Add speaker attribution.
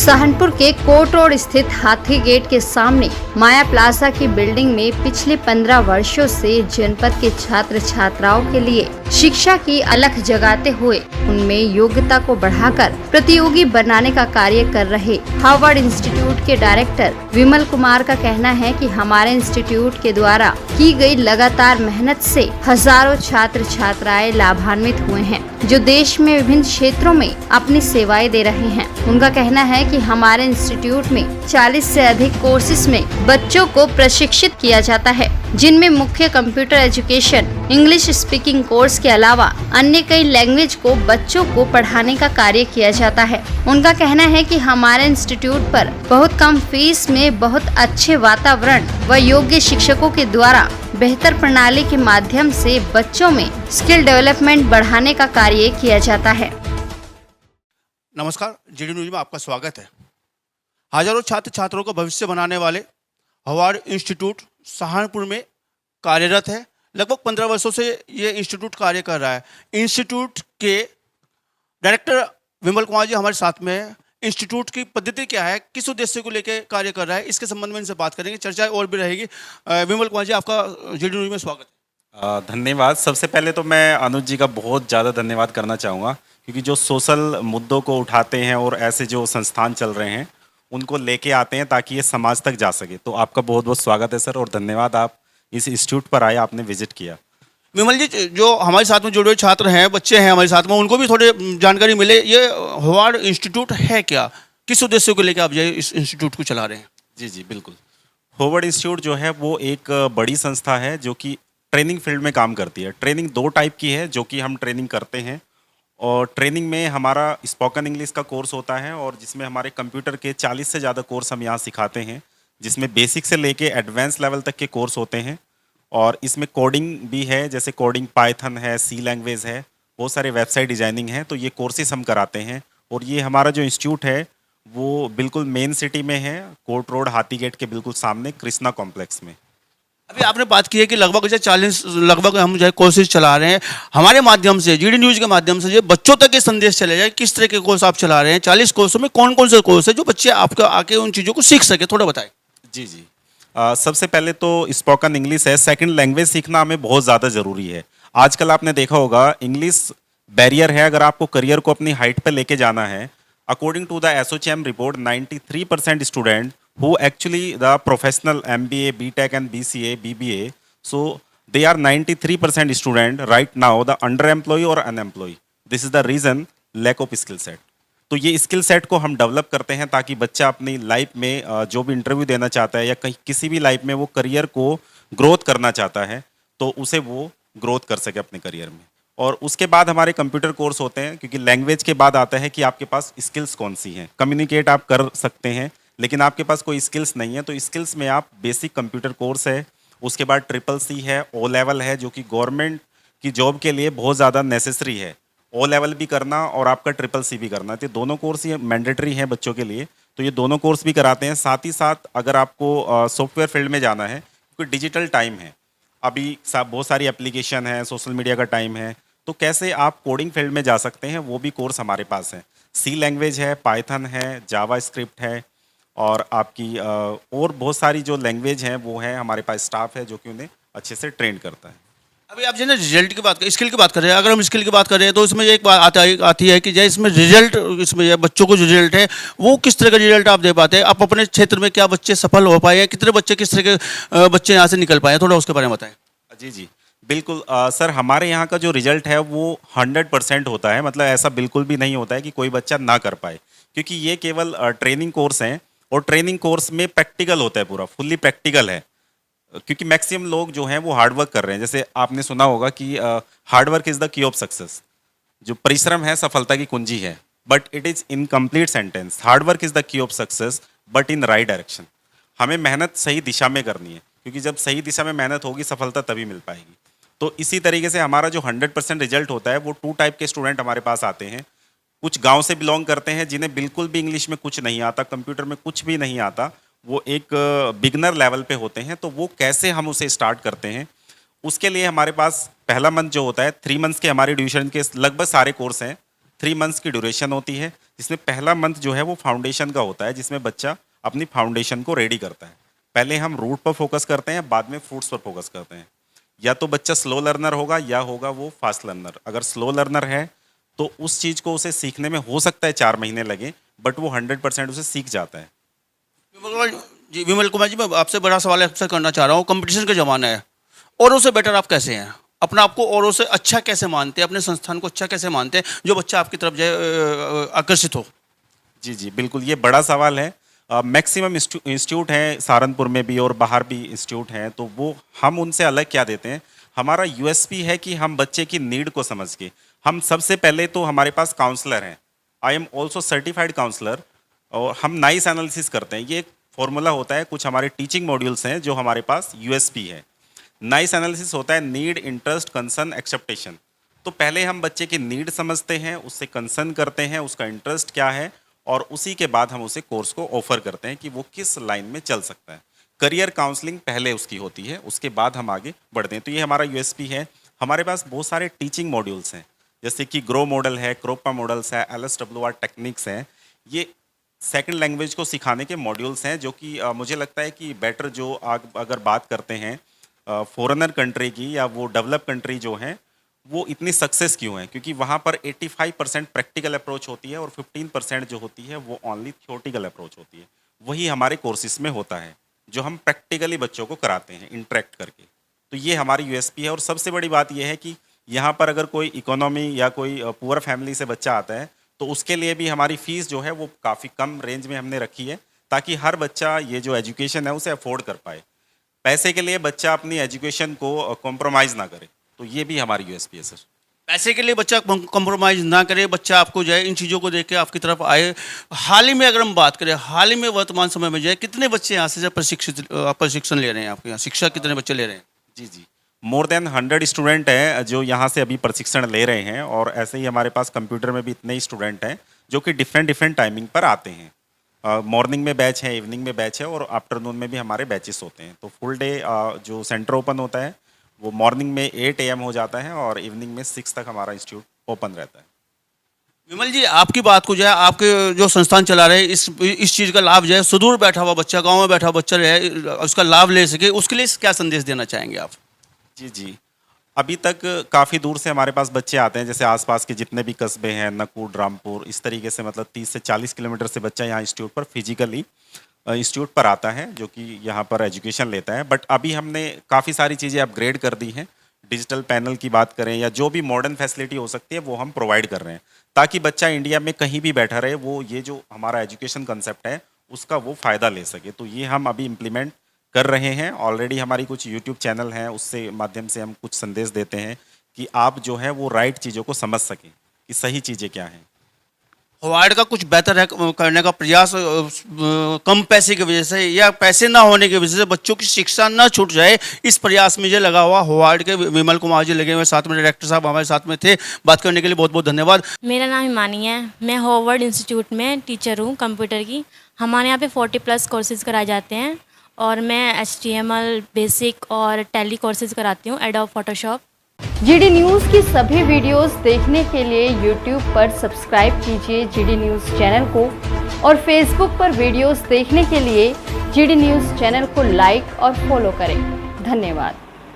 Speaker 1: सहारनपुर के court road स्थित हाथी गेट के सामने माया प्लाजा की बिल्डिंग में पिछले 15 वर्षों से जनपद के छात्र छात्राओं के लिए शिक्षा की अलख जगाते हुए उनमें योग्यता को बढ़ाकर प्रतियोगी बनाने का कार्य कर रहे हार्वर्ड इंस्टीट्यूट के डायरेक्टर विमल कुमार का कहना है कि हमारे इंस्टीट्यूट के द्वारा की गई लगातार मेहनत से हजारों छात्र छात्राएं लाभान्वित हुए हैं, जो देश में विभिन्न क्षेत्रों में अपनी सेवाएं दे रहे हैं। उनका कहना है कि हमारे इंस्टीट्यूट में 40 से अधिक कोर्सेज में बच्चों को प्रशिक्षित किया जाता है, जिनमें मुख्य computer education, English speaking course के अलावा अन्य कई लैंग्वेज को बच्चों को पढ़ाने का कार्य किया जाता है। उनका कहना है कि हमारे इंस्टीट्यूट पर बहुत कम फीस में बहुत अच्छे वातावरण व योग्य शिक्षकों के द्वारा बेहतर प्रणाली के माध्यम से बच्चों में स्किल डेवलपमेंट बढ़ाने का कार्य किया जाता है।
Speaker 2: नमस्कार, जीडी न्यूज में आपका स्वागत है। हजारों छात्र छात्रों को भविष्य बनाने वाले हार्वर्ड इंस्टीट्यूट सहारनपुर में कार्यरत है। लगभग 15 वर्षों से ये इंस्टीट्यूट कार्य कर रहा है। इंस्टीट्यूट के डायरेक्टर विमल कुमार जी हमारे साथ में है। इंस्टीट्यूट की पद्धति क्या है, किस उद्देश्य को लेकर कार्य कर रहा है, इसके संबंध में इनसे बात करेंगे, चर्चा और भी रहेगी। विमल कुमार जी, आपका जीडी न्यूज में स्वागत है।
Speaker 3: धन्यवाद। सबसे पहले तो मैं अनुज जी का बहुत ज़्यादा धन्यवाद करना चाहूँगा, क्योंकि जो सोशल मुद्दों को उठाते हैं और ऐसे जो संस्थान चल रहे हैं उनको लेके आते हैं ताकि ये समाज तक जा सके। तो आपका बहुत बहुत स्वागत है सर, और धन्यवाद आप इस इंस्टीट्यूट पर आए, आपने विजिट किया।
Speaker 2: विमल जी, जो हमारे साथ में जुड़े हुए छात्र हैं, बच्चे हैं हमारे साथ में, उनको भी थोड़ी जानकारी मिले। ये हार्वर्ड इंस्टीट्यूट है क्या, किस उद्देश्य को लेकर आप जो इस इंस्टीट्यूट को चला रहे हैं?
Speaker 3: जी बिल्कुल। हार्वर्ड इंस्टीट्यूट जो है वो एक बड़ी संस्था है जो कि ट्रेनिंग फील्ड में काम करती है। ट्रेनिंग 2 टाइप की है जो कि हम ट्रेनिंग करते हैं, और ट्रेनिंग में हमारा स्पोकन इंग्लिश का कोर्स होता है, और जिसमें हमारे कंप्यूटर के 40 से ज़्यादा कोर्स हम यहाँ सिखाते हैं, जिसमें बेसिक से लेके एडवांस लेवल तक के कोर्स होते हैं। और इसमें कोडिंग भी है, जैसे कोडिंग पाइथन है, सी लैंग्वेज है, बहुत सारे वेबसाइट डिजाइनिंग है, तो ये कोर्सेज हम कराते हैं। और ये हमारा जो इंस्टीट्यूट है वो बिल्कुल मेन सिटी में है, कोर्ट रोड हाथी गेट के बिल्कुल सामने कृष्णा कॉम्प्लेक्स में।
Speaker 2: अभी आपने बात की है कि लगभग हम जो है कोर्सेज चला रहे हैं। हमारे माध्यम से, जीडी न्यूज के माध्यम से, जो बच्चों तक ये संदेश चले जाए, किस तरह के कोर्स आप चला रहे हैं? 40 कोर्सों में कौन कौन से कोर्स है जो बच्चे आपको आके उन चीज़ों को सीख सके, थोड़ा बताएं।
Speaker 3: जी सबसे पहले तो स्पोकन इंग्लिश है। सेकंड लैंग्वेज सीखना हमें बहुत ज़्यादा ज़रूरी है। आजकल आपने देखा होगा इंग्लिश बैरियर है, अगर आपको करियर को अपनी हाइट पर लेके जाना है। According to the ASSOCHAM report, 93% student who actually the professional MBA, BTech and BCA, BBA, so they are 93% student right now the underemployed or unemployed. This is the reason lack of skill set. तो ये skill set को हम develop करते हैं ताकि बच्चा अपनी life में जो भी इंटरव्यू देना चाहता है या कहीं किसी भी लाइफ में वो करियर को ग्रोथ करना चाहता है तो उसे वो ग्रोथ कर सके अपने करियर में। और उसके बाद हमारे कंप्यूटर कोर्स होते हैं, क्योंकि लैंग्वेज के बाद आता है कि आपके पास स्किल्स कौन सी हैं। कम्युनिकेट आप कर सकते हैं, लेकिन आपके पास कोई स्किल्स नहीं है, तो स्किल्स में आप बेसिक कंप्यूटर कोर्स है, उसके बाद CCC है, O लेवल है, जो कि गवर्नमेंट की जॉब के लिए बहुत ज़्यादा नेसेसरी है। O लेवल भी करना और आपका CCC भी करना, तो दोनों कोर्स ये मैंडेटरी हैं बच्चों के लिए, तो ये दोनों कोर्स भी कराते हैं। साथ ही साथ अगर आपको सॉफ्टवेयर फील्ड में जाना है, क्योंकि डिजिटल टाइम है, अभी बहुत सारी एप्लीकेशन है, सोशल मीडिया का टाइम है, तो कैसे आप कोडिंग फील्ड में जा सकते हैं, वो भी कोर्स हमारे पास है। सी लैंग्वेज है, पाइथन है, जावा स्क्रिप्ट है, और आपकी और बहुत सारी जो लैंग्वेज हैं वो है। हमारे पास स्टाफ है जो कि उन्हें अच्छे से ट्रेन करता है।
Speaker 2: अभी आप जो है रिजल्ट की बात करें, स्किल की बात कर रहे हैं। अगर हम स्किल की बात करें तो इसमें एक बात आती है कि जैसे इसमें रिजल्ट, इसमें बच्चों को जो रिजल्ट है वो किस तरह का रिजल्ट आप दे पाते हैं? आप अपने क्षेत्र में क्या बच्चे सफल हो पाए हैं, कितने बच्चे, किस तरह के बच्चे यहाँ से निकल पाए हैं, थोड़ा उसके बारे में बताएं।
Speaker 3: जी बिल्कुल। सर, हमारे यहाँ का जो रिजल्ट है वो 100% होता है। मतलब ऐसा बिल्कुल भी नहीं होता है कि कोई बच्चा ना कर पाए, क्योंकि ये केवल ट्रेनिंग कोर्स हैं, और ट्रेनिंग कोर्स में प्रैक्टिकल होता है, पूरा फुल्ली प्रैक्टिकल है। क्योंकि मैक्सिमम लोग जो हैं वो हार्डवर्क कर रहे हैं। जैसे आपने सुना होगा कि hard work is the key of success, जो परिश्रम है सफलता की कुंजी है, but it is incomplete sentence. Hard work is the key of success but in right direction. हमें मेहनत सही दिशा में करनी है, क्योंकि जब सही दिशा में मेहनत होगी सफलता तभी मिल पाएगी। तो इसी तरीके से हमारा जो 100% रिजल्ट होता है वो 2 टाइप के स्टूडेंट हमारे पास आते हैं। कुछ गांव से बिलोंग करते हैं जिन्हें बिल्कुल भी इंग्लिश में कुछ नहीं आता, कंप्यूटर में कुछ भी नहीं आता, वो एक बिगनर लेवल पे होते हैं। तो वो कैसे हम उसे स्टार्ट करते हैं, उसके लिए हमारे पास पहला मंथ जो होता है, 3 मंथ्स के हमारे ड्यूरेशन के लगभग सारे कोर्स हैं। 3 मंथ्स की ड्यूरेशन होती है, जिसमें पहला मंथ जो है वो फाउंडेशन का होता है, जिसमें बच्चा अपनी फाउंडेशन को रेडी करता है। पहले हम रूट पर फोकस करते हैं, बाद में फ्रूट्स पर फोकस करते हैं। या तो बच्चा स्लो लर्नर होगा या होगा वो फास्ट लर्नर। अगर स्लो लर्नर है तो उस चीज़ को उसे सीखने में हो सकता है 4 महीने लगे, बट वो 100% उसे सीख जाता है।
Speaker 2: विमल कुमार जी, मैं आपसे बड़ा सवाल आपसे करना चाह रहा हूँ। कंपटीशन का ज़माना है, औरों से बेटर आप कैसे हैं? अपना आपको औरों से अच्छा कैसे मानते हैं? अपने संस्थान को अच्छा कैसे मानते हैं जो बच्चा आपकी तरफ जाए आकर्षित हो?
Speaker 3: जी जी बिल्कुल, ये बड़ा सवाल है। मैक्सिमम इंस्टीट्यूट हैं सहारनपुर में भी और बाहर भी इंस्टीट्यूट हैं, तो वो हम उनसे अलग क्या देते हैं? हमारा यूएसपी है कि हम बच्चे की नीड को समझ के, हम सबसे पहले तो हमारे पास काउंसलर हैं। I am also certified counsellor, और हम नाइस एनालिसिस करते हैं। ये एक फॉर्मूला होता है, कुछ हमारे टीचिंग मॉड्यूल्स हैं जो हमारे पास यूएसपी है। नाइस एनालिसिस होता है नीड, इंटरेस्ट, कंसर्न, एक्सेप्टेशन। तो पहले हम बच्चे की नीड समझते हैं, उससे कंसर्न करते हैं, उसका इंटरेस्ट क्या है, और उसी के बाद हम उसे कोर्स को ऑफर करते हैं कि वो किस लाइन में चल सकता है। करियर काउंसलिंग पहले उसकी होती है, उसके बाद हम आगे बढ़ते हैं। तो ये हमारा यूएसपी है। हमारे पास बहुत सारे टीचिंग मॉड्यूल्स हैं, जैसे कि ग्रो मॉडल है, क्रोपा मॉडल्स है, LSWR टेक्निक्स हैं। ये सेकंड लैंग्वेज को सिखाने के मॉड्यूल्स हैं, जो कि मुझे लगता है कि बेटर जो अगर बात करते हैं फॉरेनर कंट्री की या वो डेवलप कंट्री जो हैं, वो इतनी सक्सेस क्यों है? क्योंकि वहाँ पर 85% प्रैक्टिकल अप्रोच होती है और 15% जो होती है वो ओनली थ्योरेटिकल अप्रोच होती है। वही हमारे कोर्सेज में होता है, जो हम प्रैक्टिकली बच्चों को कराते हैं इंटरेक्ट करके। तो ये हमारी यूएसपी है। और सबसे बड़ी बात यह है कि यहाँ पर अगर कोई इकोनॉमी या कोई पुअर फैमिली से बच्चा आता है, तो उसके लिए भी हमारी फ़ीस जो है वो काफ़ी कम रेंज में हमने रखी है, ताकि हर बच्चा ये जो एजुकेशन है उसे अफोर्ड कर पाए। पैसे के लिए बच्चा अपनी एजुकेशन को कॉम्प्रोमाइज़ ना करे, तो ये भी हमारी यूएसपी है सर।
Speaker 2: पैसे के लिए बच्चा कंप्रोमाइज़ ना करे, बच्चा आपको जो है इन चीज़ों को देख के आपकी तरफ आए। हाल ही में अगर हम बात करें, हाल ही में वर्तमान समय में जो है कितने बच्चे यहाँ से प्रशिक्षण ले रहे हैं? आपके यहाँ शिक्षा कितने बच्चे ले रहे हैं?
Speaker 3: जी जी, मोर देन 100 स्टूडेंट हैं जो यहाँ से अभी प्रशिक्षण ले रहे हैं। और ऐसे ही हमारे पास कंप्यूटर में भी इतने ही स्टूडेंट हैं जो कि डिफरेंट टाइमिंग पर आते हैं। मॉर्निंग में बैच है, इवनिंग में बैच है, और आफ्टरनून में भी हमारे बैचेस होते हैं। तो फुल डे जो सेंटर ओपन होता है वो मॉर्निंग में 8 AM हो जाता है और इवनिंग में 6 तक हमारा इंस्टीट्यूट ओपन रहता है।
Speaker 2: विमल जी, आपकी बात को जो है, आपके जो संस्थान चला रहे हैं, इस चीज़ का लाभ जो है सुदूर बैठा हुआ बच्चा, गांव में बैठा हुआ बच्चा जो है उसका लाभ ले सके, उसके लिए क्या संदेश देना चाहेंगे आप?
Speaker 3: जी जी, अभी तक काफ़ी दूर से हमारे पास बच्चे आते हैं, जैसे आसपास के जितने भी कस्बे हैं, नकुड़, रामपुर, इस तरीके से, मतलब 30 से 40 किलोमीटर से बच्चा यहाँ इंस्टीट्यूट पर फिजिकली इंस्टीट्यूट पर आता है, जो कि यहाँ पर एजुकेशन लेता है। बट अभी हमने काफ़ी सारी चीज़ें अपग्रेड कर दी हैं। डिजिटल पैनल की बात करें या जो भी मॉडर्न फैसिलिटी हो सकती है वो हम प्रोवाइड कर रहे हैं, ताकि बच्चा इंडिया में कहीं भी बैठा रहे, वो ये जो हमारा एजुकेशन कंसेप्ट है उसका वो फ़ायदा ले सके। तो ये हम अभी इम्प्लीमेंट कर रहे हैं। ऑलरेडी हमारी कुछ यूट्यूब चैनल हैं, उससे माध्यम से हम कुछ संदेश देते हैं कि आप जो है वो राइट चीज़ों को समझ सकें कि सही चीज़ें क्या हैं।
Speaker 2: हवार्ड का कुछ बेहतर है करने का प्रयास कम पैसे की वजह से या पैसे ना होने की वजह से बच्चों की शिक्षा ना छूट जाए, इस प्रयास में ये लगा हुआ हवार्ड के विमल कुमार जी लगे हुए, साथ में डायरेक्टर साहब हमारे साथ में थे। बात करने के लिए बहुत बहुत धन्यवाद।
Speaker 4: मेरा नाम हिमानी है, मैं हॉवर्ड इंस्टीट्यूट में टीचर हूँ कंप्यूटर की। हमारे यहाँ पे 40+ कोर्सेज़ कराए जाते हैं और मैं HTML बेसिक और टैली कोर्सेज़ कराती हूँ, एडोब फोटोशॉप।
Speaker 1: जीडी न्यूज़ की सभी वीडियोस देखने के लिए यूट्यूब पर सब्सक्राइब कीजिए जीडी न्यूज़ चैनल को, और फेसबुक पर वीडियोस देखने के लिए जीडी न्यूज़ चैनल को लाइक और फॉलो करें। धन्यवाद।